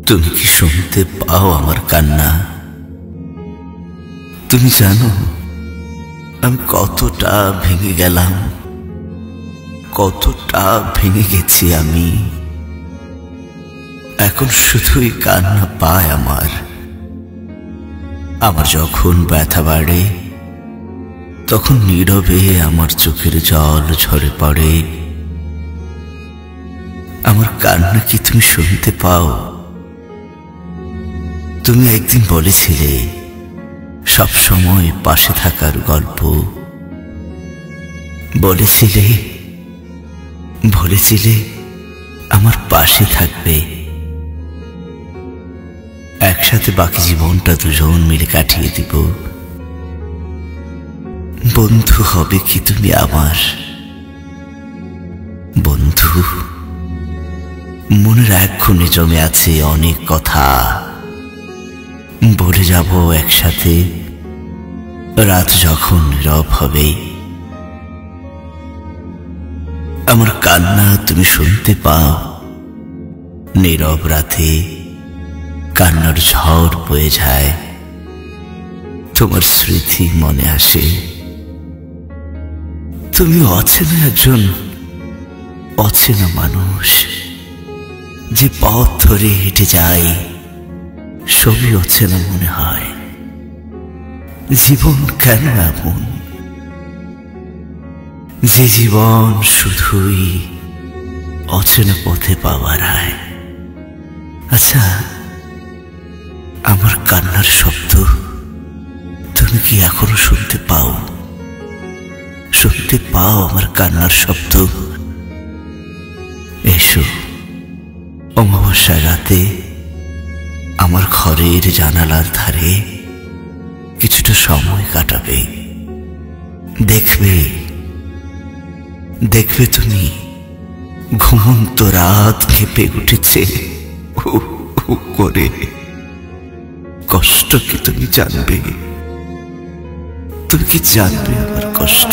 তুমি কি শুনতে পাও আমার কান্না? তুমি জানো আমি কতটা ভেঙে গেলাম, কতটা ভেঙে গেছি আমি। এখন শুধুই কান্না পায় আমার। আমার যখন ব্যথা বাড়ে তখন নীরবে আমার চোখের জল ঝরে পড়ে। আমার কান্না কি তুমি শুনতে পাও? তুমি একদিন বলেছিলে সব সময় পাশে থাকার গল্প, বলেছিলে আমার পাশে থাকবে। একসাথে বাকি জীবনটা দুজন মিলে কাটিয়ে দিব। বন্ধু হবে কি তুমি আমার? বন্ধু, মনের এক কোণে জমে আছে অনেক কথা, বলে যাব একসাথে রাত যখন নীরব হবে। আমার কান্না তুমি শুনতে পাও? নীরব রাতে কান্নার ঝড় বয়ে যায়, তোমার স্মৃতি মনে আসে। তুমি অচেনা একজন অচেনা মানুষ, যে পথ ধরে হেঁটে যায় সবই অচেনা মনে হয়। জীবন কেন এমন, যে জীবন শুধুই অচেনা পথে পাওয়ার হয়? আচ্ছা, আমার কান্নার শব্দ তুমি কি এখনো শুনতে পাও? শুনতে পাও আমার কান্নার শব্দ? এসো অমাবস্যার রাতে আমার ঘরের জানালার ধারে কিছুটা সময় কাটাবে। দেখবে তুমি ঘুমন্ত রাত কেঁপে উঠেছে করে। কষ্ট কি তুমি জানবে? তুমি কি জানবে আমার কষ্ট?